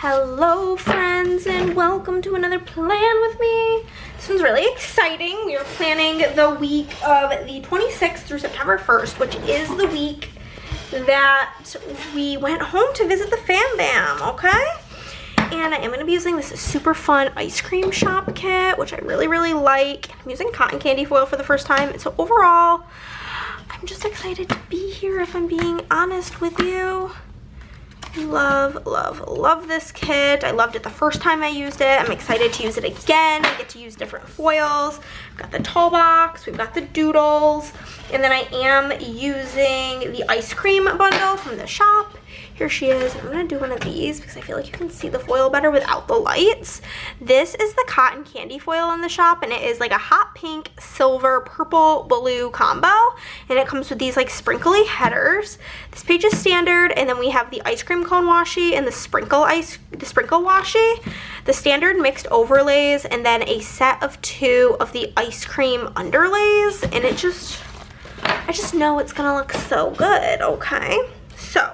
Hello friends, and welcome to another plan with me. This one's really exciting. We are planning the week of the 26th through September 1st, which is the week that we went home to visit the fam bam, okay? And I am going to be using this super fun ice cream shop kit, which I really like. I'm using cotton candy foil for the first time, and so overall, I'm just excited to be here, if I'm being honest with you. Love this kit. I loved it the first time I used it. I'm excited to use it again. I get to use different foils. I've got the tall box, we've got the doodles, and then I am using the ice cream bundle from the shop. Here she is. I'm gonna do one of these because I feel like you can see the foil better without the lights. This is the cotton candy foil in the shop, and it is like a hot pink, silver, purple, blue combo, and it comes with these like sprinkly headers. This page is standard, and then we have the ice cream cone washi and the sprinkle washi, the standard mixed overlays, and then a set of 2 of the ice cream underlays, and I just know it's gonna look so good, okay? So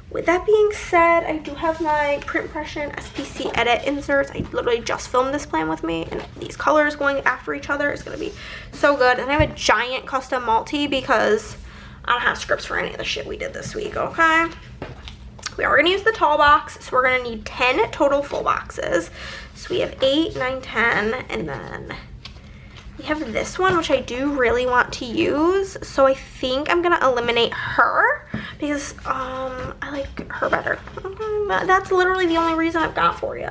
with that being said, I do have my print impression SPC edit inserts. I literally just filmed this plan with me, and these colors going after each other is going to be so good. And I have a giant custom multi because I don't have scripts for any of the shit we did this week, okay? We are going to use the tall box, so we're going to need 10 total full boxes. So we have 8, 9, 10, and then we have this one, which I do really want to use. So I think I'm going to eliminate her because I like her better. That's literally the only reason I've got for you.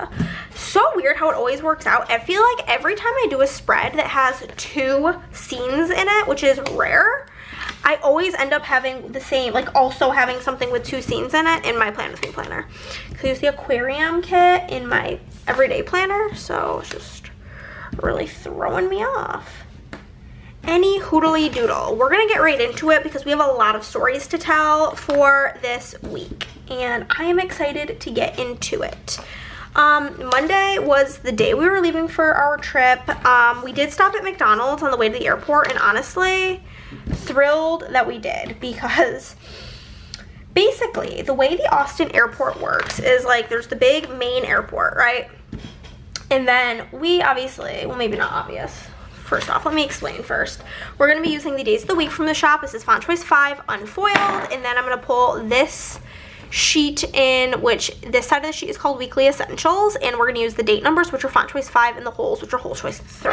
So weird how it always works out. I feel like every time I do a spread that has 2 scenes in it, which is rare, I always end up having the same, like also having something with 2 scenes in it in my Plan With Me planner. So I use the aquarium kit in my everyday planner, so it's just really throwing me off. Any hoodly doodle. We're gonna get right into it because we have a lot of stories to tell for this week, and I am excited to get into it. Monday was the day we were leaving for our trip. We did stop at McDonald's on the way to the airport, and honestly, thrilled that we did, because basically the way the Austin airport works is like there's the big main airport, right? And then we obviously, well, maybe not obvious. First off, let me explain first. We're going to be using the days of the week from the shop. This is Font Choice 5 unfoiled, and then I'm going to pull this sheet in, which this side of the sheet is called Weekly Essentials, and we're going to use the date numbers, which are Font Choice 5, and the holes, which are Hole Choice 3.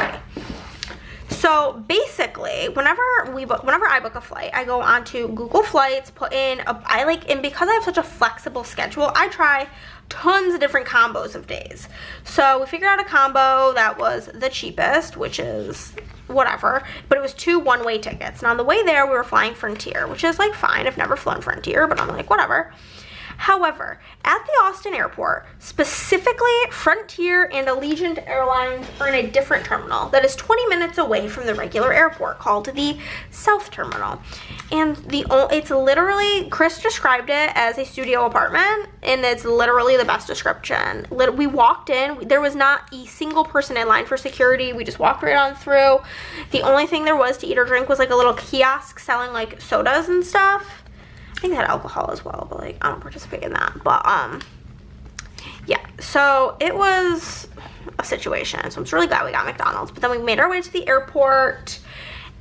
So basically, whenever I book a flight, I go onto Google Flights, put in and because I have such a flexible schedule, I try tons of different combos of days. So we figured out a combo that was the cheapest, which is whatever, but it was 2 one-way tickets. Now on the way there, we were flying Frontier, which is like fine. I've never flown Frontier, but I'm like, whatever. However, at the Austin airport, specifically Frontier and Allegiant Airlines are in a different terminal that is 20 minutes away from the regular airport, called the South Terminal. And it's literally, Chris described it as a studio apartment, and it's literally the best description. We walked in, there was not a single person in line for security. We just walked right on through. The only thing there was to eat or drink was like a little kiosk selling like sodas and stuff. I think they had alcohol as well, but like I don't participate in that. But yeah, so it was a situation. So I'm just really glad we got McDonald's. But then we made our way to the airport,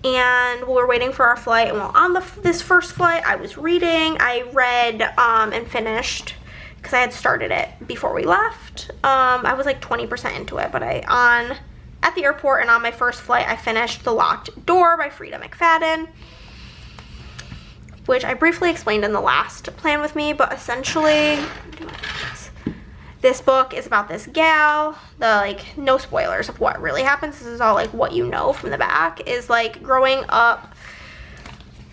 and we were waiting for our flight. And while on this first flight, I was reading. I read and finished, because I had started it before we left. I was like 20% into it, but at the airport and on my first flight, I finished The Locked Door by Frida McFadden, which I briefly explained in the last Plan With Me, but essentially, this book is about this gal. No spoilers of what really happens. This is all like what you know from the back. Is like growing up,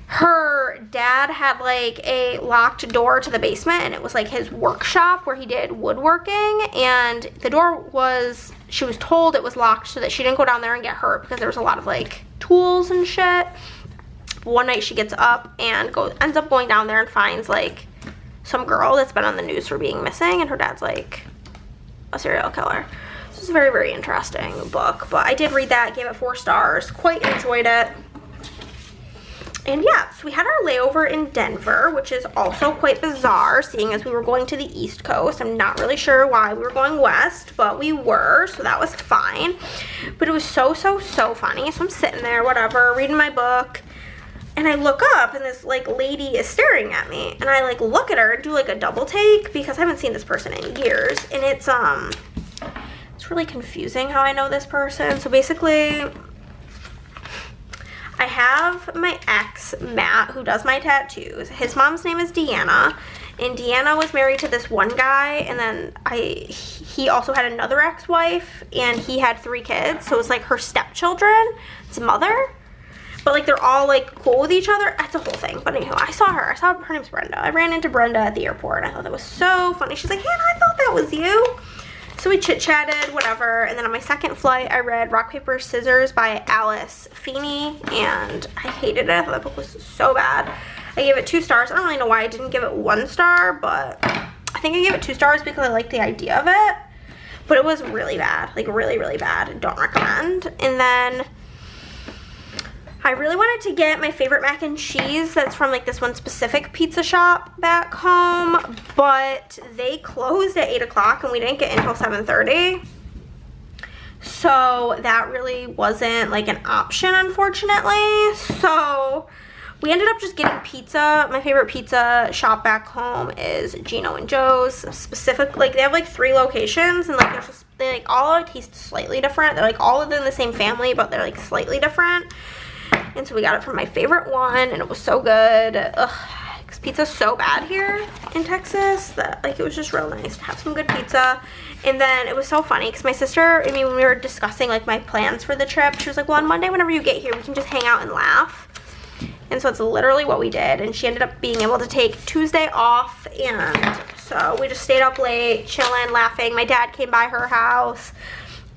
her dad had like a locked door to the basement, and it was like his workshop where he did woodworking, and the door was, she was told it was locked so that she didn't go down there and get hurt because there was a lot of like tools and shit. One night she gets up and ends up going down there and finds like some girl that's been on the news for being missing, and her dad's like a serial killer. This is a very interesting book, but I did read that, gave it 4 stars, quite enjoyed it. And yeah, so we had our layover in Denver, which is also quite bizarre, seeing as we were going to the East Coast. I'm not really sure why we were going west, but we were, so that was fine. But it was so funny. So I'm sitting there, whatever, reading my book, and I look up, and this, like, lady is staring at me. And I, like, look at her and do, like, a double take, because I haven't seen this person in years. And it's really confusing how I know this person. So basically, I have my ex, Matt, who does my tattoos. His mom's name is Deanna, and Deanna was married to this one guy, and then he also had another ex-wife, and he had 3 kids, so it's like her stepchildren, it's mother, but like they're all like cool with each other. That's a whole thing. But anyway, I saw her name's Brenda. I ran into Brenda at the airport, and I thought that was so funny. She's like, Hannah, I thought that was you. So we chit-chatted, whatever, and then on my second flight, I read Rock, Paper, Scissors by Alice Feeney, and I hated it. I thought that book was so bad. I gave it 2 stars. I don't really know why I didn't give it 1 star, but I think I gave it 2 stars because I liked the idea of it, but it was really bad, like really bad. Don't recommend. And then I really wanted to get my favorite mac and cheese that's from like this one specific pizza shop back home, but they closed at 8 o'clock and we didn't get in until 7:30. So that really wasn't like an option, unfortunately. So we ended up just getting pizza. My favorite pizza shop back home is Gino and Joe's. Specific, like they have like 3 locations, and like they like all taste slightly different. They're like all within the same family, but they're like slightly different. And so we got it from my favorite one, and it was so good. Ugh, because pizza's so bad here in Texas that like it was just real nice to have some good pizza. And then it was so funny because my sister, I mean, when we were discussing like my plans for the trip, she was like, well, on Monday whenever you get here, we can just hang out and laugh. And so it's literally what we did. And she ended up being able to take Tuesday off, and so we just stayed up late, chilling, laughing. My dad came by her house,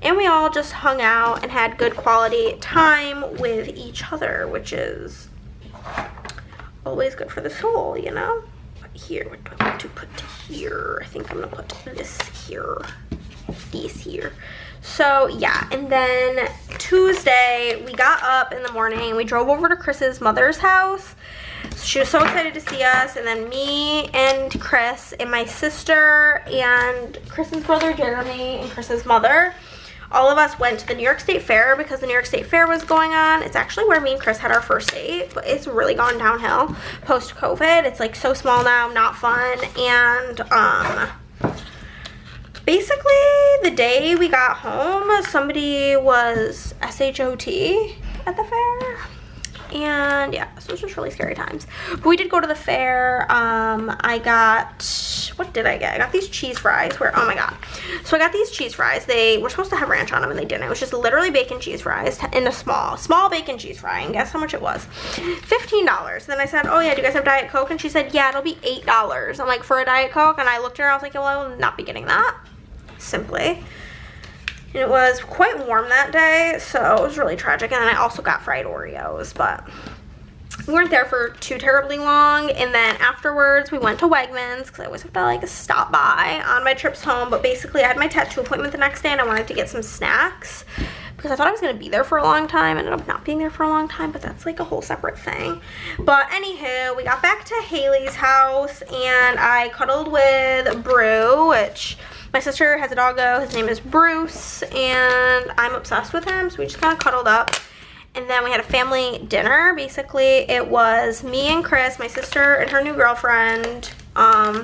and we all just hung out and had good quality time with each other, which is always good for the soul, you know? But here, what do I want to put here? I think I'm gonna put this here, these here. So yeah, and then Tuesday, we got up in the morning, we drove over to Chris's mother's house. She was so excited to see us, and then me and Chris and my sister and Chris's brother Jeremy and Chris's mother, all of us went to the New York State Fair because the New York State Fair was going on. It's actually where me and Chris had our first date, but it's really gone downhill post-COVID. It's like so small now, not fun. And basically the day we got home, somebody was SHOT at the fair. And yeah, so it was just really scary times. But we did go to the fair. I got, what did I get? I got these cheese fries where, oh my god. So I got these cheese fries. They were supposed to have ranch on them and they didn't. It was just literally bacon cheese fries in a small bacon cheese fry. And guess how much it was? $15. Then I said, oh yeah, do you guys have Diet Coke? And she said, yeah, it'll be $8. I'm like, for a Diet Coke? And I looked at her, I was like, well, I will not be getting that. Simply. And it was quite warm that day, so it was really tragic. And then I also got fried Oreos, but we weren't there for too terribly long. And then afterwards, we went to Wegmans, because I always have to like stop by on my trips home. But basically, I had my tattoo appointment the next day, and I wanted to get some snacks, because I thought I was going to be there for a long time. I ended up not being there for a long time, but that's like a whole separate thing. But anywho, we got back to Haley's house, and I cuddled with Brew, which... my sister has a doggo, his name is Bruce, and I'm obsessed with him, so we just kind of cuddled up. And then we had a family dinner. Basically, it was me and Chris, my sister, and her new girlfriend. I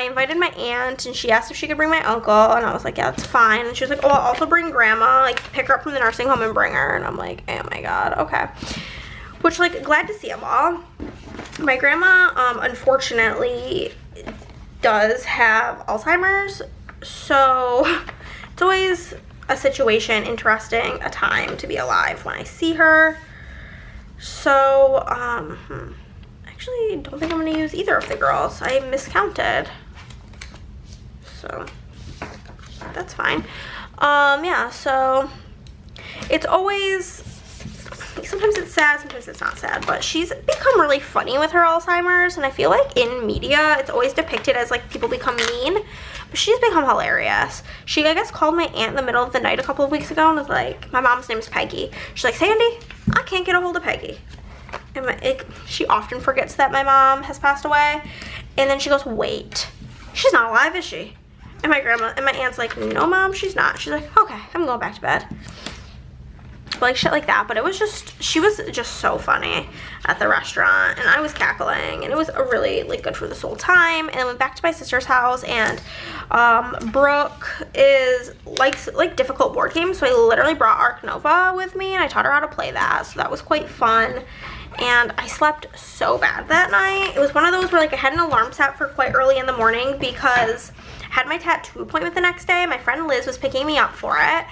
invited my aunt, and she asked if she could bring my uncle, and I was like, yeah, that's fine. And she was like, oh, I'll also bring grandma, like, pick her up from the nursing home and bring her. And I'm like, oh my god, okay. Which, like, glad to see them all. My grandma, unfortunately... does have Alzheimer's, so it's always a situation, interesting, a time to be alive when I see her. So actually don't think I'm gonna use either of the girls. I miscounted, so that's fine. Yeah, so it's always, sometimes it's sad, sometimes it's not sad, but she's become really funny with her Alzheimer's, and I feel like in media it's always depicted as like people become mean, but she's become hilarious. She, I guess, called my aunt in the middle of the night a couple of weeks ago and was like, my mom's name is Peggy. She's like, Sandy, I can't get a hold of Peggy. And she often forgets that my mom has passed away. And then she goes, wait, she's not alive, is she? And my aunt's like, no, Mom, she's not. She's like, okay, I'm going back to bed. Like shit like that. But it was just, she was just so funny at the restaurant, and I was cackling, and it was a really like good for the soul time. And I went back to my sister's house, and Brooke is like difficult board games, so I literally brought Ark Nova with me, and I taught her how to play that, so that was quite fun. And I slept so bad that night. It was one of those where like I had an alarm set for quite early in the morning because I had my tattoo appointment the next day. My friend Liz was picking me up for it.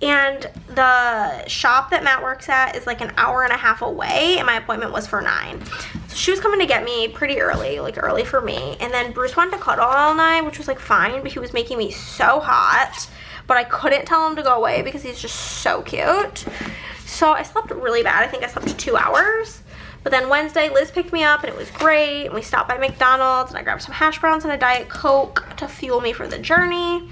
And the shop that Matt works at is like an hour and a half away, and my appointment was for 9. So she was coming to get me pretty early, like early for me. And then Bruce wanted to cuddle all night, which was like fine, but he was making me so hot. But I couldn't tell him to go away because he's just so cute. So I slept really bad. I think I slept 2 hours. But then Wednesday, Liz picked me up, and it was great. And we stopped by McDonald's, and I grabbed some hash browns and a Diet Coke to fuel me for the journey.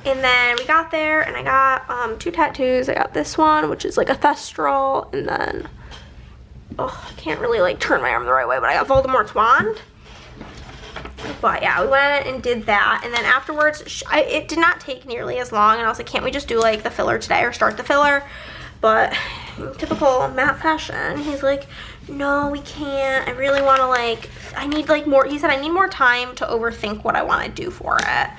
And then we got there, and I got 2 tattoos. I got this one, which is like a thestral, and then, oh, I can't really like turn my arm the right way, but I got Voldemort's wand. But yeah, we went and did that, and then afterwards, it did not take nearly as long, and I was like, can't we just do like the filler today or start the filler? But typical Matt fashion, he's like, no, we can't. I really want to like, I need like more, he said, I need more time to overthink what I want to do for it.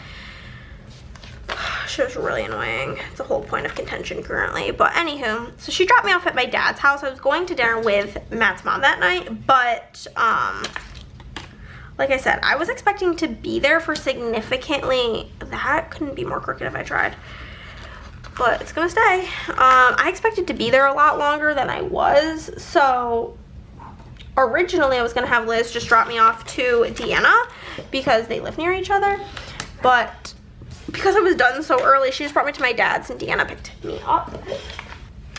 She was really annoying. It's the whole point of contention currently. But anywho, so she dropped me off at my dad's house. I was going to dinner with Matt's mom that night, but like I said, I was expecting to be there for significantly, that couldn't be more crooked if I tried, but it's gonna stay. I expected to be there a lot longer than I was. So originally I was gonna have Liz just drop me off to Deanna because they live near each other, but because I was done so early, she just brought me to my dad's, and Deanna picked me up.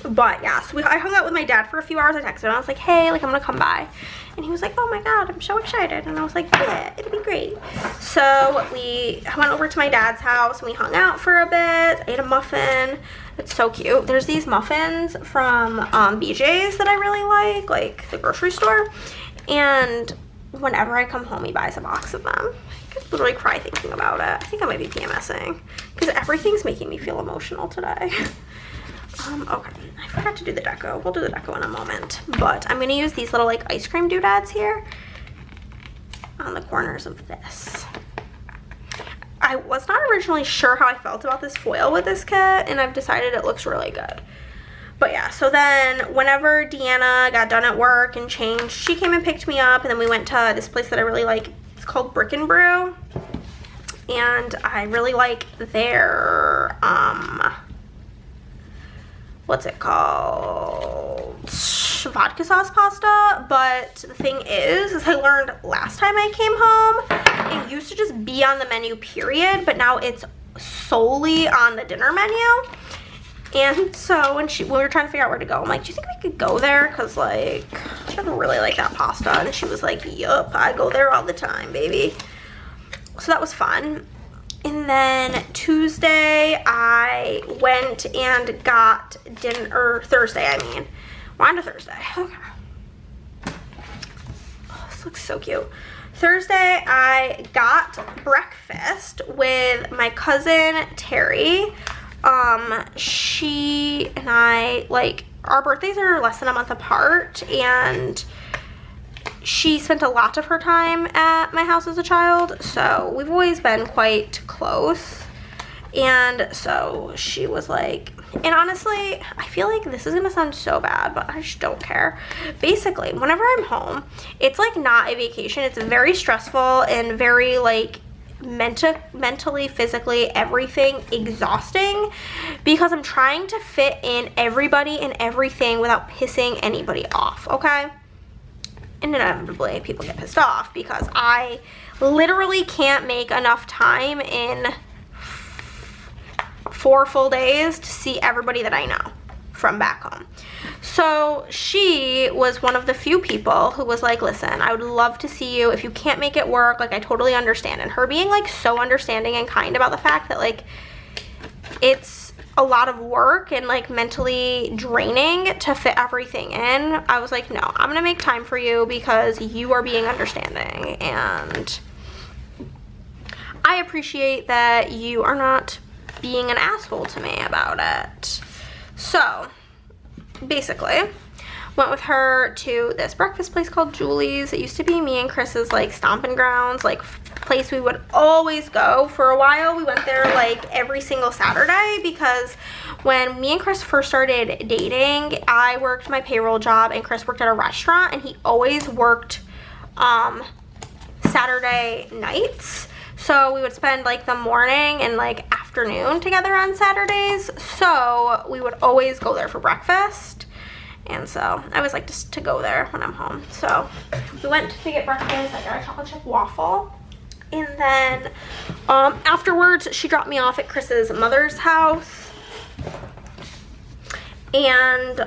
But yeah, so I hung out with my dad for a few hours. I texted him, I was like, hey, like I'm gonna come by. And he was like, oh my God, I'm so excited. And I was like, yeah, it'll be great. So I went over to my dad's house, and we hung out for a bit, ate a muffin. It's so cute. There's these muffins from BJ's that I really like the grocery store. And whenever I come home, he buys a box of them. I could literally cry thinking about it. I think I might be PMSing because everything's making me feel emotional today. Okay, I forgot to do the deco. We'll do the deco in a moment. But I'm going to use these little like ice cream doodads here on the corners of this. I was not originally sure how I felt about this foil with this kit, and I've decided it looks really good. But yeah, so then whenever Deanna got done at work and changed, she came and picked me up, and then we went to this place that I really like. It's called Brick and Brew, and I really like their, what's it called? Vodka sauce pasta. But the thing is I learned last time I came home, it used to just be on the menu, period, but now it's solely on the dinner menu. And so when we were trying to figure out where to go, I'm like, do you think we could go there? Because like, I don't really like that pasta. And she was like, yup, I go there all the time, baby. So that was fun. And then Tuesday, I went and got dinner, or Thursday, I mean. We're on to Thursday. Okay. Oh, this looks so cute. Thursday, I got breakfast with my cousin, Terry. She and I, like, our birthdays are less than a month apart, and she spent a lot of her time at my house as a child, so we've always been quite close. And so she was like, and honestly, I feel like this is gonna sound so bad, but I just don't care. Basically, whenever I'm home, it's like not a vacation. It's very stressful and very like mentally, physically, everything exhausting, because I'm trying to fit in everybody and everything without pissing anybody off, okay? And inevitably people get pissed off because I literally can't make enough time in 4 full days to see everybody that I know from back home. So she was one of the few people who was like, listen, I would love to see you. If you can't make it work, like, I totally understand. And her being like so understanding and kind about the fact that like it's a lot of work and like mentally draining to fit everything in. I was like, no, I'm gonna make time for you because you are being understanding, and I appreciate that you are not being an asshole to me about it. So basically went with her to this breakfast place called Julie's. It used to be me and Chris's like stomping grounds, like place we would always go. For a while we went there like every single Saturday, because when me and Chris first started dating, I worked my payroll job and Chris worked at a restaurant, and he always worked Saturday nights. So we would spend like the morning and like afternoon together on Saturdays. So we would always go there for breakfast. And so I always like to go there when I'm home. So we went to get breakfast. I got a chocolate chip waffle. And then afterwards, she dropped me off at Chris's mother's house. And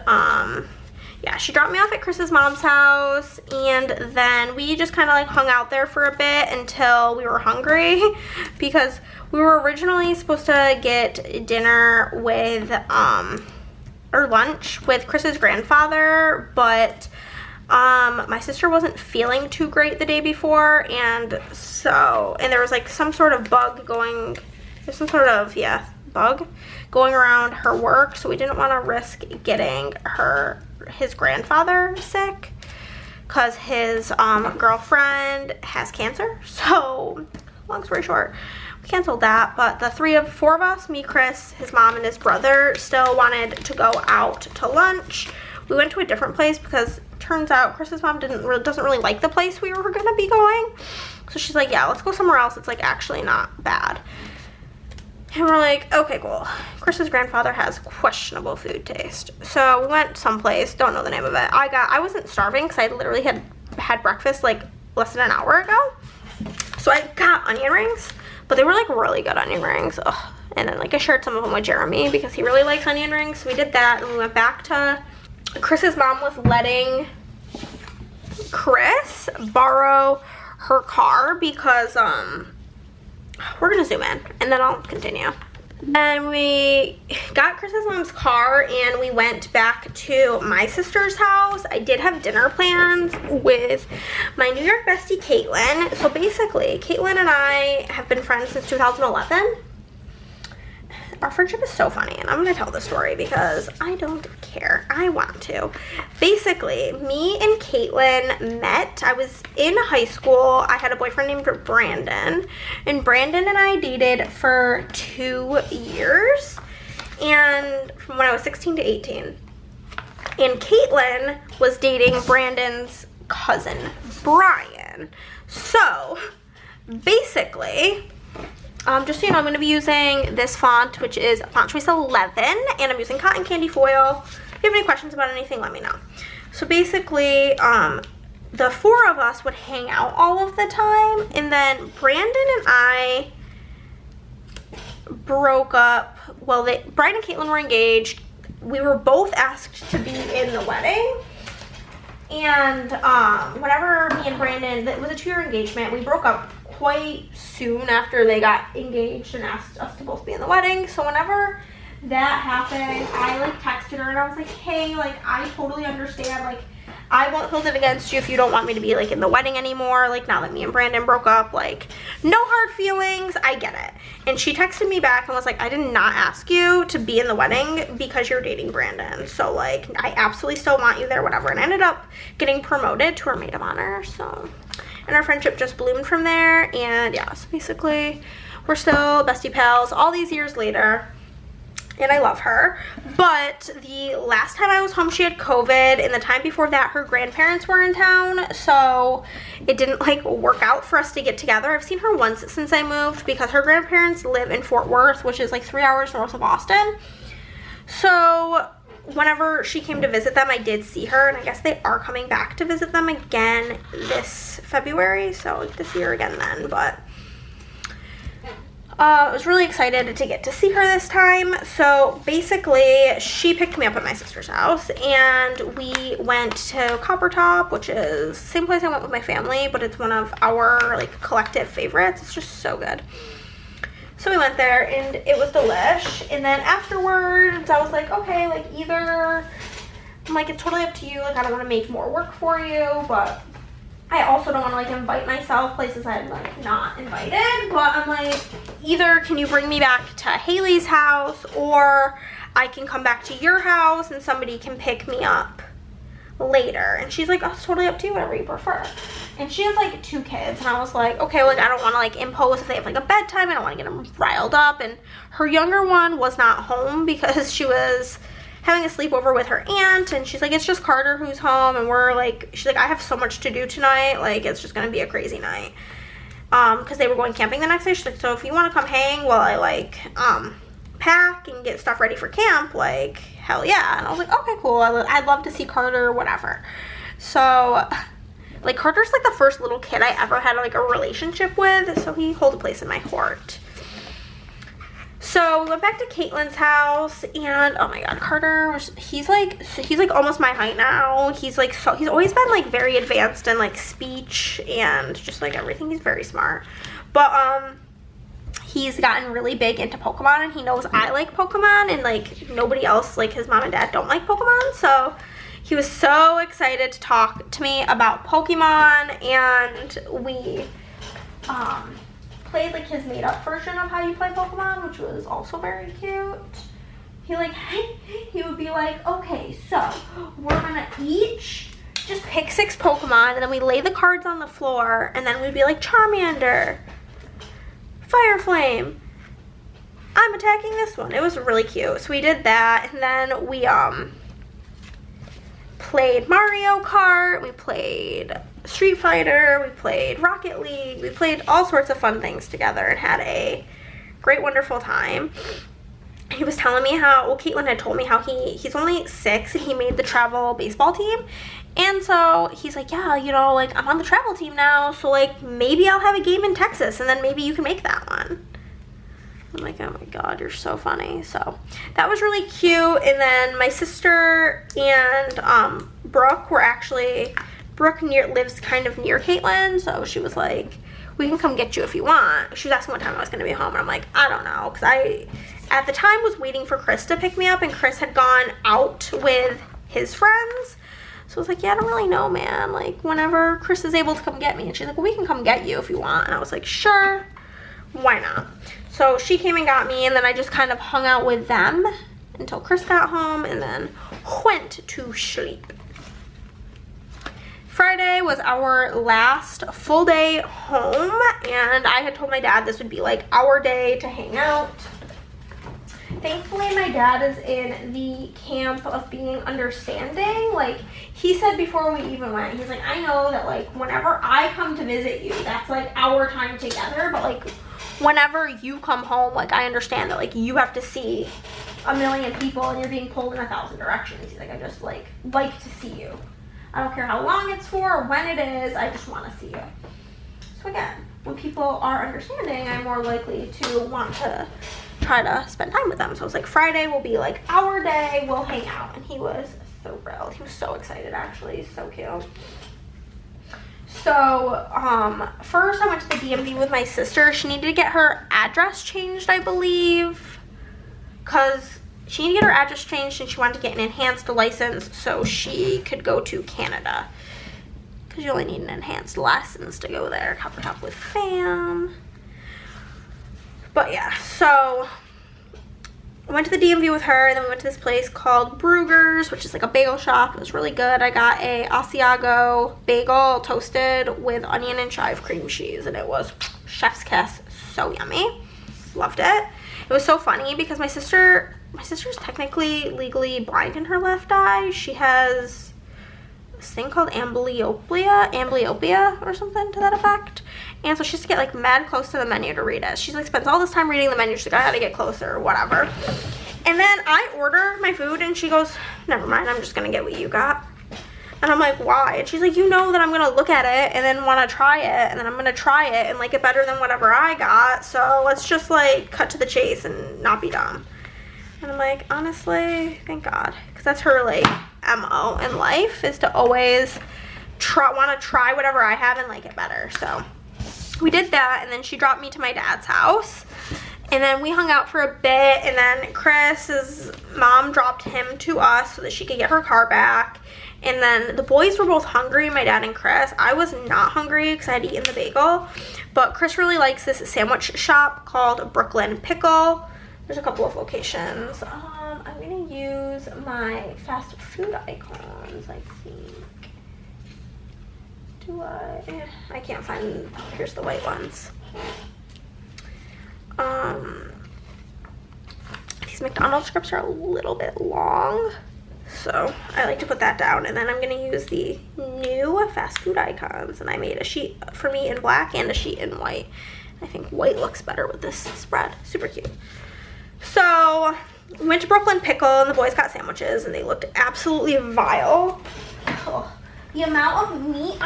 yeah, she dropped me off at Chris's mom's house. And then we just kind of like hung out there for a bit until we were hungry. Because we were originally supposed to get dinner with, or lunch with Chris's grandfather, but my sister wasn't feeling too great the day before, and there was like some sort of bug going around her work, so we didn't want to risk getting his grandfather sick, because his girlfriend has cancer. So long story short, we canceled that, but the four of us, me, Chris, his mom, and his brother, still wanted to go out to lunch. We went to a different place because it turns out Chris's mom doesn't really like the place we were gonna be going. So she's like, yeah, let's go somewhere else. It's like actually not bad. And we're like, okay, cool. Chris's grandfather has questionable food taste. So we went someplace, don't know the name of it. I wasn't starving because I literally had breakfast like less than an hour ago. So I got onion rings. But they were like really good onion rings. Ugh. And then like I shared some of them with Jeremy because he really likes onion rings. So we did that, and we went back to Chris's mom was letting Chris borrow her car because we're gonna zoom in and then I'll continue. And we got Chris's mom's car and we went back to my sister's house. I did have dinner plans with my New York bestie, Caitlin. So basically, Caitlin and I have been friends since 2011. Our friendship is so funny, and I'm gonna tell the story because I don't care. I want to. Basically, me and Caitlin met. I was in high school. I had a boyfriend named Brandon, and Brandon and I dated for 2 years, and from when I was 16 to 18. And Caitlin was dating Brandon's cousin, Brian. So, basically, just so you know, I'm going to be using this font, which is font choice 11, and I'm using cotton candy foil. If you have any questions about anything, let me know. So basically, the four of us would hang out all of the time, and then Brandon and I broke up. Well, Brian and Caitlin were engaged. We were both asked to be in the wedding, and whenever me and Brandon, it was a 2-year engagement, we broke up quite soon after they got engaged and asked us to both be in the wedding. So whenever that happened, I like texted her and I was like, hey, like I totally understand, like I won't hold it against you if you don't want me to be like in the wedding anymore, like now that me and Brandon broke up, like no hard feelings, I get it. And she texted me back and was like, I did not ask you to be in the wedding because you're dating Brandon, so like I absolutely still want you there, whatever. And I ended up getting promoted to her maid of honor, so, and our friendship just bloomed from there. And yeah, so basically we're still bestie pals all these years later, and I love her. But the last time I was home, she had COVID, and the time before that, her grandparents were in town, so it didn't like work out for us to get together. I've seen her once since I moved because her grandparents live in Fort Worth, which is like 3 hours north of Austin. So whenever she came to visit them, I did see her, and I guess they are coming back to visit them again this February, so I'll get to see her again then. But I was really excited to get to see her this time. So basically, she picked me up at my sister's house, and we went to Copper Top, which is the same place I went with my family, but it's one of our like collective favorites. It's just so good. So we went there and it was delish. And then afterwards I was like, okay, like either, I'm like, it's totally up to you. Like I don't want to make more work for you, but I also don't want to like invite myself places I'm like not invited. But I'm like, either can you bring me back to Haley's house, or I can come back to your house and somebody can pick me up later. And she's like, oh, it's totally up to you, whatever you prefer. And she has like 2 kids, and I was like, okay, like I don't want to like impose if they have like a bedtime. I don't want to get them riled up. And her younger one was not home because she was having a sleepover with her aunt, and she's like, it's just Carter who's home, and we're like, she's like, I have so much to do tonight, like it's just gonna be a crazy night, because they were going camping the next day. She's like, so if you want to come hang while I like pack and get stuff ready for camp, like hell yeah. And I was like, okay, cool, I'd love to see Carter, whatever. So like Carter's like the first little kid I ever had like a relationship with, so he holds a place in my heart. So we went back to Caitlin's house, and oh my god, Carter, he's like almost my height now. He's like, so he's always been like very advanced in like speech and just like everything. He's very smart, but he's gotten really big into Pokemon, and he knows I like Pokemon, and like nobody else, like his mom and dad, don't like Pokemon. So he was so excited to talk to me about Pokemon, and we played like his made up version of how you play Pokemon, which was also very cute. He like, he would be like, okay, so we're gonna each just pick 6 Pokemon, and then we lay the cards on the floor, and then we'd be like, Charmander, Fire Flame, I'm attacking this one. It was really cute. So we did that, and then we played Mario Kart, we played Street Fighter, we played Rocket League, we played all sorts of fun things together and had a great, wonderful time. He was telling me how, well, Caitlin had told me how he's only 6 and he made the travel baseball team. And so he's like, yeah, you know, like I'm on the travel team now, so like maybe I'll have a game in Texas and then maybe you can make that one. I'm like, oh my god, you're so funny. So that was really cute. And then my sister and Brooke were actually, Brooke lives kind of near Caitlin, so she was like, we can come get you if you want. She was asking what time I was going to be home, and I'm like, I don't know, because I at the time was waiting for Chris to pick me up, and Chris had gone out with his friends. So I was like, yeah, I don't really know, man, like whenever Chris is able to come get me. And she's like, well, we can come get you if you want. And I was like, sure, why not? So she came and got me, and then I just kind of hung out with them until Chris got home, and then went to sleep. Friday was our last full day home, and I had told my dad this would be like our day to hang out. Thankfully, my dad is in the camp of being understanding. Like, he said before we even went, he's like, I know that like whenever I come to visit you, that's like our time together, but like whenever you come home, like I understand that like you have to see a million people and you're being pulled in 1,000 directions. He's like, I just like to see you. I don't care how long it's for or when it is, I just want to see you. So again, when people are understanding, I'm more likely to want to try to spend time with them. So I was like, Friday will be like our day, we'll hang out. And he was so thrilled. He was so excited, actually. He's so cute. So first I went to the DMV with my sister. She needed to get her address changed, I believe, because she needed to get her address changed and she wanted to get an enhanced license so she could go to Canada, because you only need an enhanced license to go there. Covered up with fam. But yeah, so I went to the DMV with her, and then we went to this place called Brugger's, which is like a bagel shop. It was really good. I got a Asiago bagel toasted with onion and chive cream cheese, and it was chef's kiss, so yummy. Loved it. It was so funny because my sister's technically legally blind in her left eye. She has this thing called amblyopia or something to that effect. And so she has to get like mad close to the menu to read it. She's like spends all this time reading the menu. She's like, I gotta get closer or whatever. And then I order my food and she goes, never mind, I'm just gonna get what you got. And I'm like, why? And she's like, you know that I'm gonna look at it and then wanna try it, and then I'm gonna try it and like it better than whatever I got. So let's just like cut to the chase and not be dumb. And I'm like, honestly, thank God. Because that's her like MO in life, is to always wanna try whatever I have and like it better. So we did that, and then she dropped me to my dad's house, And then we hung out for a bit, and then Chris's mom dropped him to us so that she could get her car back. And then the boys were both hungry, my dad and Chris. I was not hungry because I had eaten the bagel. But Chris really likes this sandwich shop called Brooklyn Pickle. There's a couple of locations. I'm going to use my fast food icons, I think. I can't find, here's the white ones. These McDonald's scripts are a little bit long, so I like to put that down. And then I'm gonna use the new fast food icons, and I made a sheet for me in black and a sheet in white. I think white looks better with this spread. Super cute. So we went to Brooklyn Pickle, and the boys got sandwiches, and they looked absolutely vile. Oh, the amount of meat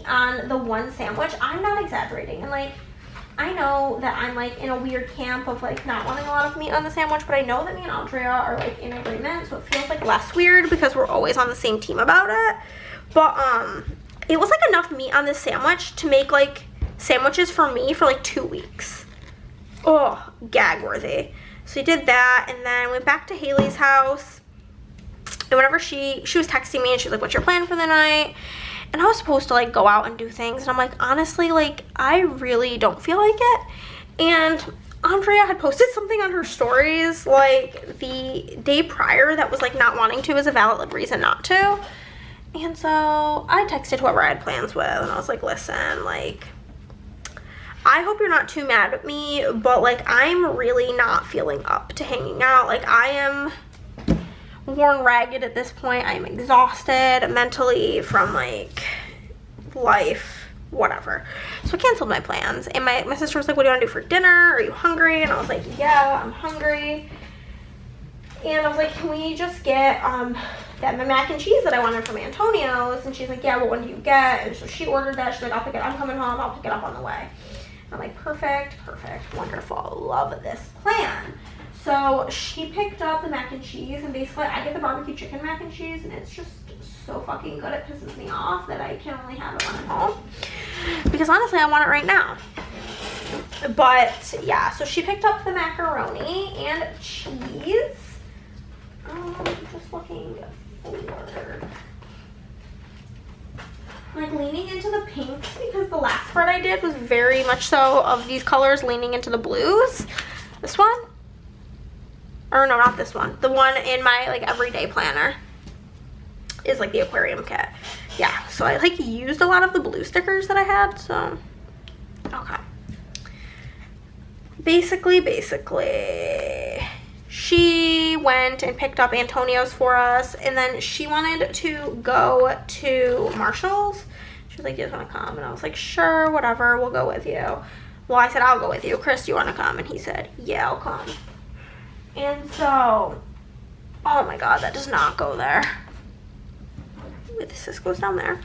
on the one sandwich, I'm not exaggerating. And like, I know that I'm like in a weird camp of like not wanting a lot of meat on the sandwich, but I know that me and Andrea are like in agreement, so it feels like less weird because we're always on the same team about it. But it was like enough meat on this sandwich to make like sandwiches for me for like 2 weeks. Oh, gag worthy. So we did that, and then went back to Haley's house. And whenever she was texting me, and she was like, what's your plan for the night? And I was supposed to like go out and do things, and I'm like, honestly, like I really don't feel like it. And Andrea had posted something on her stories like the day prior that was like not wanting to is a valid reason not to. And so I texted whoever I had plans with, and I was like, listen, like I hope you're not too mad at me, but like I'm really not feeling up to hanging out. Like I am worn ragged at this point. I'm exhausted mentally from like life, whatever. So I canceled my plans, and my sister was like, what do you want to do for dinner? Are you hungry? And I was like, yeah, I'm hungry. And I was like, can we just get that mac and cheese that I wanted from Antonio's? And she's like, yeah, well, when do you get? And so she ordered that. She's like, I'll pick it, I'm coming home, I'll pick it up on the way. I'm like, perfect, wonderful, love this plan. So she picked up the mac and cheese, and basically I get the barbecue chicken mac and cheese, and it's just so fucking good, it pisses me off that I can only have it when I'm home. Because honestly, I want it right now. But yeah, so she picked up the macaroni and cheese. Just looking for, like, leaning into the pinks, because the last spread I did was very much so of these colors leaning into the blues. This one, or no, not this one, the one in my like everyday planner is like the aquarium kit. Yeah, so I like used a lot of the blue stickers that I had. So okay, basically she went and picked up Antonio's for us, and then she wanted to go to Marshall's. She was like, you just want to come? And I was like, sure, whatever, we'll go with you. Well, I said, I'll go with you. Chris, do you want to come? And he said, yeah, I'll come. And so, oh my god, that does not go there. This goes down there.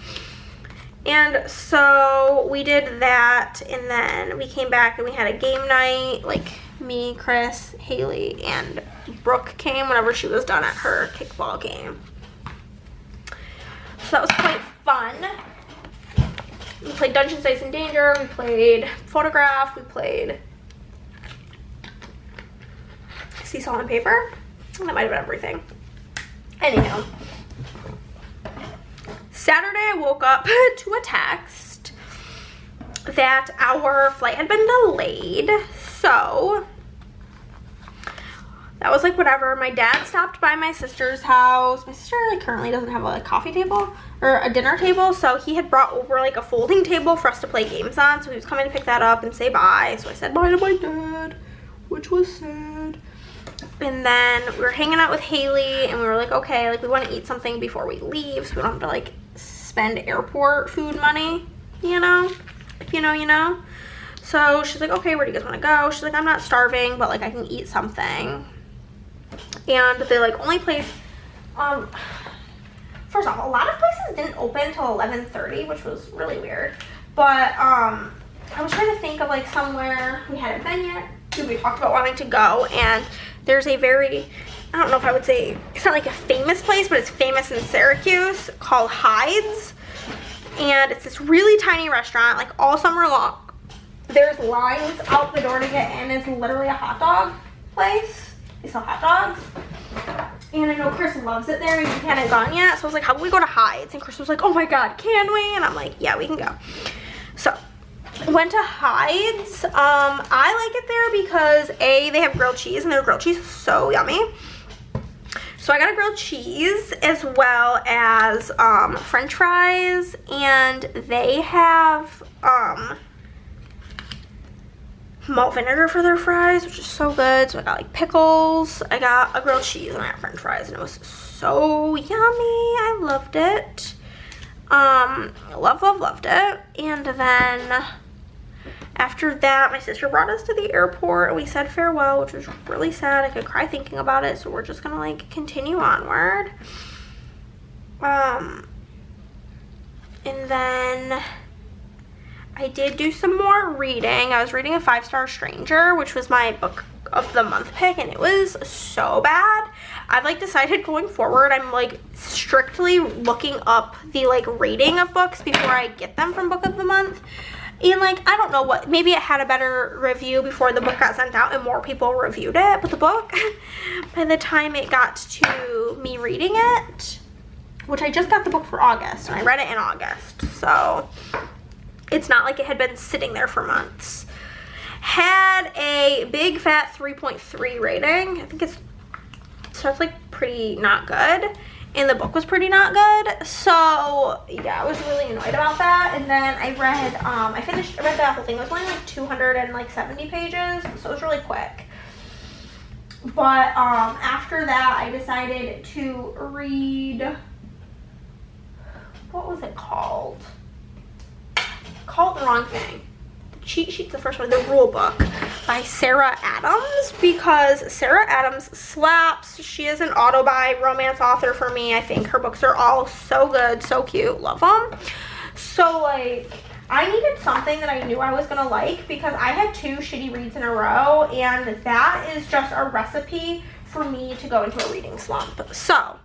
And so we did that, and then we came back and we had a game night. Like me, Chris, Haley, and Brooke came whenever she was done at her kickball game. So that was quite fun. We played Dungeons, Dice, and Danger. We played Photograph. We played Seesaw and Paper. That might have been everything. Anyhow, Saturday I woke up to a text that our flight had been delayed. So that was like whatever. My dad stopped by my sister's house. My sister like currently doesn't have a coffee table or a dinner table, so he had brought over like a folding table for us to play games on. So he was coming to pick that up and say bye. So I said bye to my dad, which was sad. And then we were hanging out with Haley, and we were like, okay, like we want to eat something before we leave, so we don't have to like spend airport food money, you know? If you know, you know. So she's like, okay, where do you guys want to go? She's like, I'm not starving, but like I can eat something. And the like only place, first off, a lot of places didn't open till 11:30, which was really weird. But I was trying to think of like somewhere we hadn't been yet. We talked about wanting to go, and there's a very, I don't know if I would say, it's not like a famous place, but it's famous in Syracuse, called Hyde's. And it's this really tiny restaurant, like all summer long. there's lines out the door to get in. It's literally a hot dog place. They sell hot dogs. And I know Chris loves it there, and he hadn't gone yet. So I was like, how about we go to Hyde's? And Chris was like, oh my God, can we? And I'm like, yeah, we can go. So went to Hyde's. I like it there because A, they have grilled cheese, and their grilled cheese is so yummy. So I got a grilled cheese as well as French fries, and they have malt vinegar for their fries, which is so good. So I got like pickles, I got a grilled cheese, and I got French fries, and it was so yummy. I loved it. Loved it. And then after that, my sister brought us to the airport, and we said farewell, which was really sad. I could cry thinking about it, so we're just gonna like continue onward. And then I did do some more reading. I was reading A 5-Star Stranger, which was my book of the month pick, and it was so bad. I've like decided going forward, I'm like strictly looking up the like rating of books before I get them from book of the month. And like, I don't know what, maybe it had a better review before the book got sent out and more people reviewed it, but the book, by the time it got to me reading it, which I just got the book for August, and I read it in August, so it's not like it had been sitting there for months. Had a big fat 3.3 rating. I think so it's like pretty not good. And the book was pretty not good. So yeah, I was really annoyed about that. And then I read, I read the whole thing. It was only like 270 pages. So it was really quick. But after that, I decided to read, what was it called? Called the wrong thing. The cheat sheet's the first one, the rule book by Sarah Adams, because Sarah Adams slaps. She is an auto-buy romance author for me. I think her books are all so good, so cute, love them. So like, I needed something that I knew I was gonna like, because I had 2 shitty reads in a row, and that is just a recipe for me to go into a reading slump. So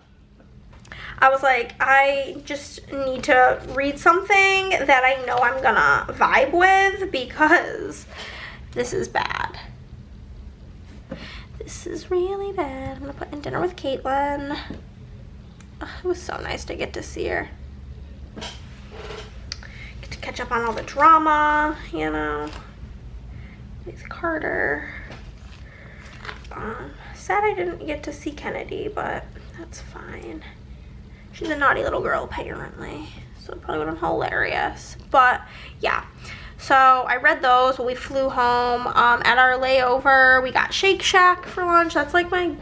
I was like, I just need to read something that I know I'm gonna vibe with, because this is bad. This is really bad. I'm gonna put in Dinner with Caitlin. Ugh, it was so nice to get to see her. Get to catch up on all the drama, you know. With Carter. Sad I didn't get to see Kennedy, but that's fine. She's a naughty little girl, apparently, so it probably would have been hilarious. But yeah, so I read those when we flew home. At our layover, we got Shake Shack for lunch. That's like my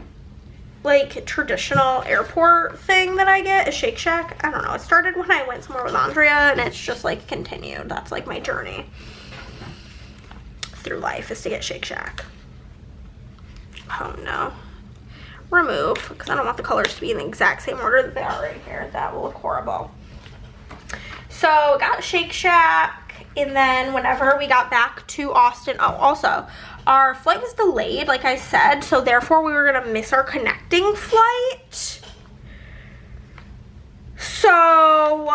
like traditional airport thing that I get, is Shake Shack. I don't know, it started when I went somewhere with Andrea, and it's just like continued. That's like my journey through life, is to get Shake Shack. Oh no. Remove, because I don't want the colors to be in the exact same order that they are right here. That will look horrible. So got Shake Shack, and then whenever we got back to Austin, oh, also our flight was delayed, like I said, so therefore we were gonna miss our connecting flight. So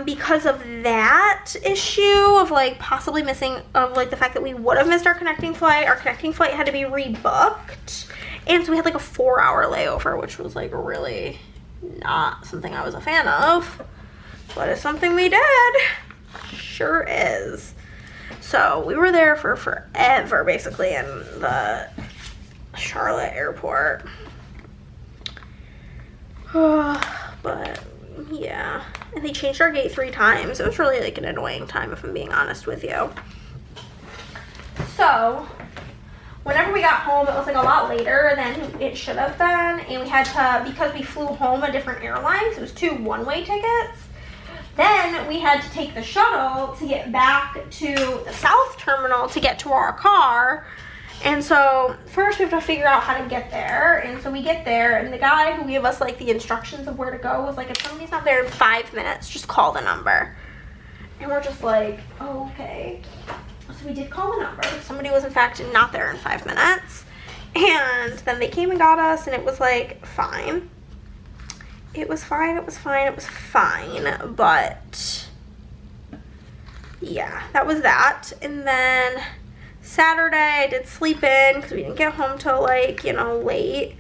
because of that issue of like possibly missing, of like the fact that we would have missed our connecting flight had to be rebooked. And so we had like a 4-hour layover, which was like really not something I was a fan of, but it's something we did. Sure is. So we were there for forever, basically, in the Charlotte airport. But yeah, and they changed our gate 3 times. It was really like an annoying time, if I'm being honest with you. So whenever we got home, it was like a lot later than it should have been, and we had to, because we flew home a different airline, so it was 2 one-way tickets. Then we had to take the shuttle to get back to the South Terminal to get to our car. And so first we have to figure out how to get there. And so we get there, and the guy who gave us like the instructions of where to go was like, if somebody's not there in 5 minutes, just call the number. And we're just like, oh, okay. So we did call the number. Somebody was in fact not there in 5 minutes. And then they came and got us, and it was like fine. It was fine, but yeah, that was that. And then Saturday I did sleep in because we didn't get home till like, you know, late.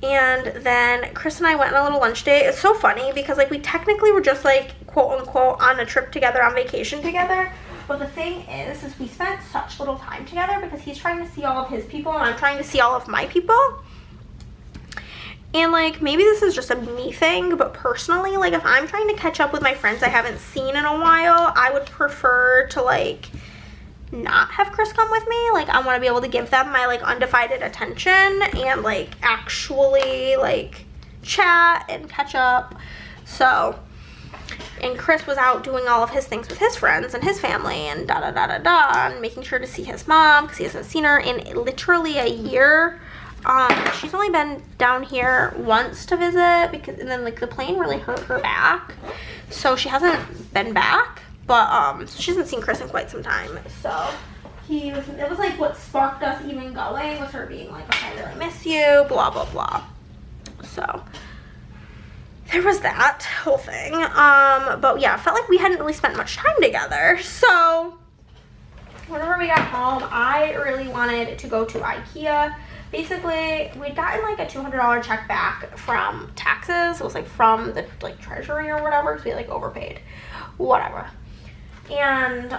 And then Chris and I went on a little lunch date. It's so funny because like we technically were just like quote unquote on a trip together, on vacation together. But the thing is we spent such little time together because he's trying to see all of his people and I'm trying to see all of my people. And like maybe this is just a me thing, but personally, like if I'm trying to catch up with my friends I haven't seen in a while, I would prefer to like not have Chris come with me. Like I want to be able to give them my like undivided attention and like actually like chat and catch up. So, and Chris was out doing all of his things with his friends and his family and da da da da da, and making sure to see his mom because he hasn't seen her in literally a year. She's only been down here once to visit because, and then like the plane really hurt her back, so she hasn't been back. But so she hasn't seen Chris in quite some time. So it was like what sparked us even going was her being like, okay, I really miss you, blah blah blah. So there was that whole thing. But yeah, I felt like we hadn't really spent much time together. So whenever we got home, I really wanted to go to IKEA. Basically, we'd gotten like a $200 check back from taxes. It was like from the like treasury or whatever, because we like overpaid, whatever. And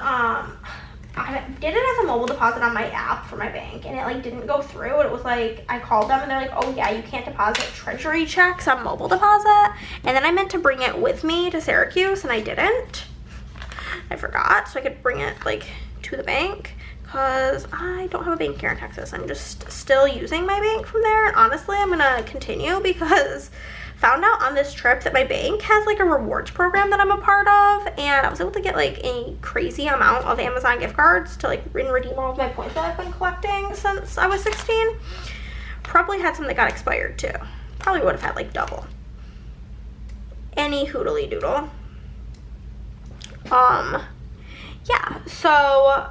I did it as a mobile deposit on my app for my bank, and it like didn't go through. It was like I called them and they're like, oh yeah, you can't deposit treasury checks on mobile deposit. And then I meant to bring it with me to Syracuse and I didn't. I forgot, so I could bring it like to the bank because I don't have a bank here in Texas. I'm just still using my bank from there, and honestly I'm gonna continue because found out on this trip that my bank has like a rewards program that I'm a part of, and I was able to get like a crazy amount of Amazon gift cards to like redeem all of my points that I've been collecting since I was 16. Probably had some that got expired too. Probably would have had like double. Any hoodly doodle. Yeah, so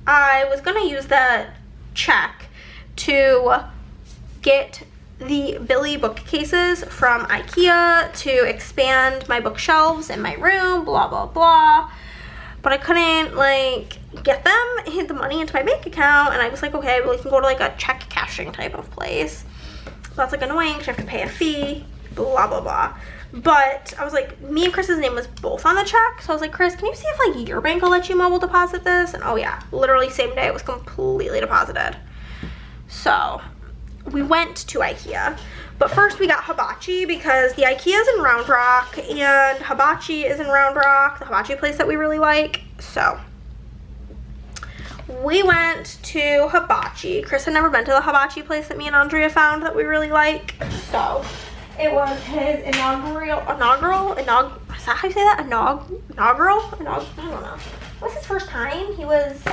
I was gonna use that check to get the Billy bookcases from IKEA to expand my bookshelves in my room, blah blah blah, but I couldn't like get them, hit the money into my bank account, and I was like, okay, well, we can go to like a check cashing type of place. So that's like annoying because you have to pay a fee, blah blah blah. But I was like, me and Chris's name was both on the check, so I was like, Chris, can you see if like your bank will let you mobile deposit this? And oh yeah, literally same day it was completely deposited. So we went to IKEA, but first we got hibachi because the IKEA is in Round Rock and hibachi is in Round Rock, the hibachi place that we really like. So we went to hibachi. Chris had never been to the hibachi place that me and Andrea found that we really like. So it was his inaugural, is that how you say that? Inaugural? I don't know. It was his first time he was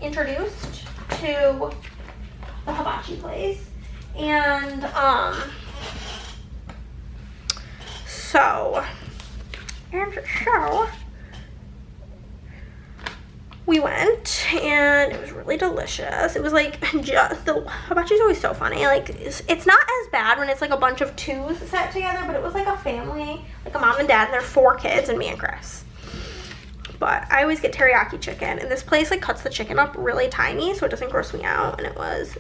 introduced to the hibachi place. And so we went and it was really delicious. It was like just the hibachi is always so funny. Like it's not as bad when it's like a bunch of twos set together, but it was like a family, like a mom and dad and their 4 kids and me and Chris. But I always get teriyaki chicken, and this place like cuts the chicken up really tiny so it doesn't gross me out, and it was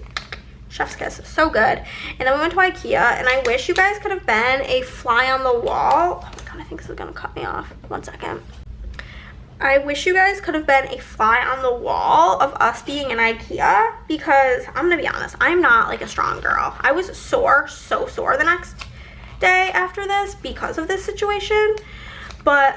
chef's kiss, so good. And then we went to IKEA, and I wish you guys could have been a fly on the wall. Oh my god, I think this is gonna cut me off. 1 second. I wish you guys could have been a fly on the wall of us being in IKEA, because I'm gonna be honest, I'm not like a strong girl. I was sore, so sore the next day after this because of this situation. But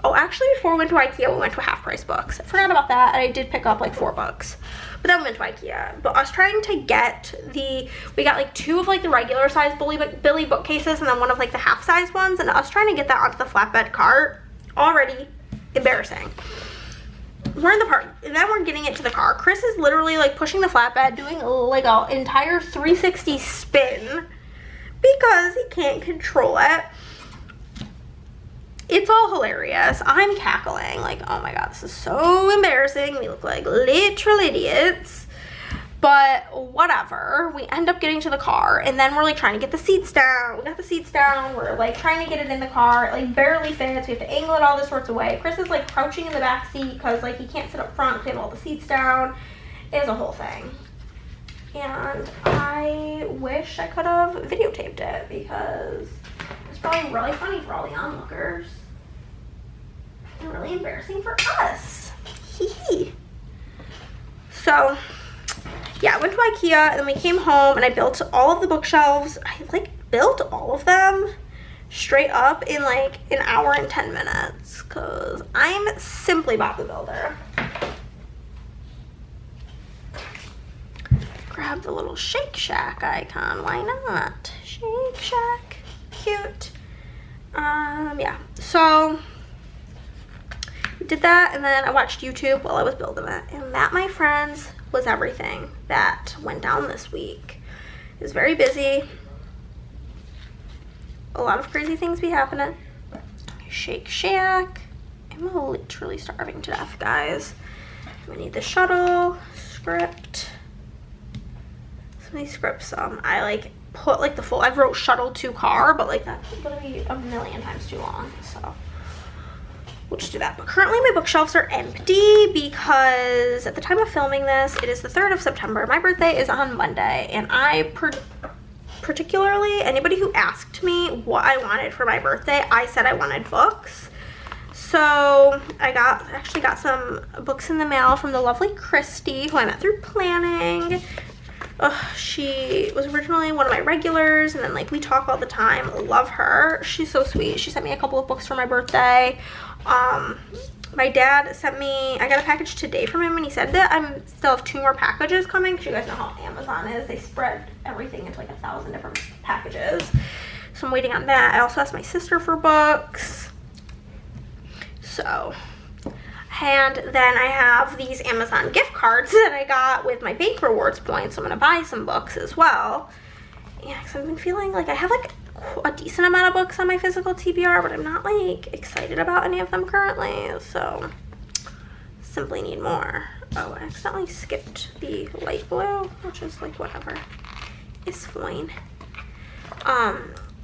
oh, actually before we went to IKEA, we went to Half Price Books. I forgot about that. I did pick up like 4 books. But then we went to IKEA. But us trying to get we got like 2 of like the regular size Billy bookcases and then 1 of like the half size ones, and us trying to get that onto the flatbed cart, already embarrassing. We're in the park, and then we're getting it to the car. Chris is literally like pushing the flatbed, doing like an entire 360 spin because he can't control it. It's all hilarious. I'm cackling like, oh my god, this is so embarrassing. We look like literal idiots. But whatever, we end up getting to the car, and then we're like trying to get the seats down. We got the seats down, we're like trying to get it in the car. It like barely fits. We have to angle it all this sorts of way. Chris is like crouching in the back seat because like he can't sit up front because we have all the seats down. It is a whole thing. And I wish I could have videotaped it because it's probably really funny for all the onlookers. And really embarrassing for us. Hee hee. So yeah, I went to IKEA and then we came home and I built all of the bookshelves. I like built all of them straight up in like an hour and 10 minutes because I'm simply Bob the Builder. Grab the little Shake Shack icon, why not? Shake Shack, cute. Yeah, so we did that and then I watched YouTube while I was building it. And that, my friends, was everything that went down this week. It was very busy. A lot of crazy things be happening. Shake Shack. I'm literally starving to death, guys. We need the shuttle, script. Some of these scripts, I like put like the full, I wrote shuttle to car, but like that's gonna be a million times too long, so we'll just do that. But currently my bookshelves are empty because at the time of filming this, it is the 3rd of September. My birthday is on Monday, and I particularly, anybody who asked me what I wanted for my birthday, I said I wanted books. So I actually got some books in the mail from the lovely Christy, who I met through planning. She was originally one of my regulars, and then like we talk all the time. Love her. She's so sweet. She sent me a couple of books for my birthday. My dad sent me, I got a package today from him, and he said that I still have 2 more packages coming, because you guys know how Amazon is. They spread everything into like 1,000 different packages. So I'm waiting on that. I also asked my sister for books. So, and then I have these Amazon gift cards that I got with my bank rewards points. So I'm going to buy some books as well. Yeah, because I've been feeling like I have like a decent amount of books on my physical TBR, but I'm not like excited about any of them currently. So, simply need more. Oh, I accidentally skipped the light blue, which is like whatever. It's fine.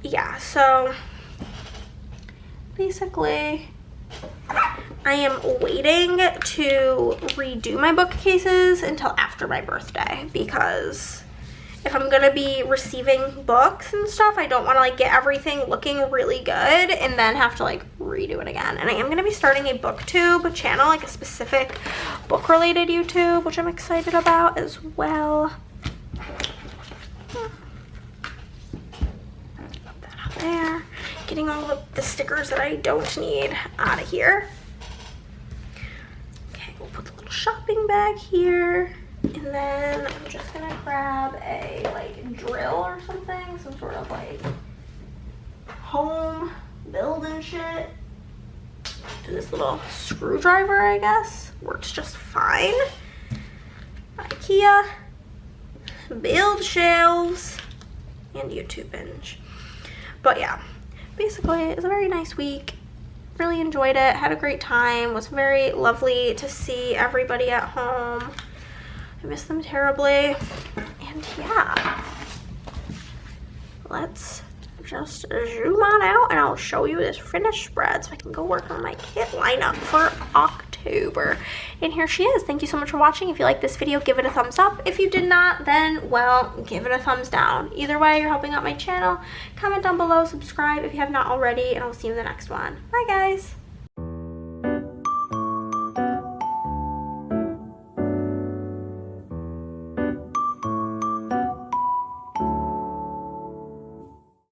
Yeah, so basically I am waiting to redo my bookcases until after my birthday, because if I'm gonna be receiving books and stuff, I don't want to like get everything looking really good and then have to like redo it again. And I am gonna be starting a booktube channel, like a specific book related YouTube, which I'm excited about as well. Put that out there. Getting all of the stickers that I don't need out of here. Okay, we'll put the little shopping bag here. And then I'm just gonna grab a like drill or something, some sort of like home building shit. Do this little screwdriver, I guess. Works just fine. IKEA, build shelves, and YouTube binge. But yeah, basically it was a very nice week. Really enjoyed it, had a great time. It was very lovely to see everybody at home. I miss them terribly. And yeah, let's just zoom on out and I'll show you this finished spread so I can go work on my kit lineup for October. And here she is. Thank you so much for watching. If you like this video, give it a thumbs up. If you did not, then, well, give it a thumbs down. Either way, you're helping out my channel. Comment down below, subscribe if you have not already, and I'll see you in the next one. Bye, guys.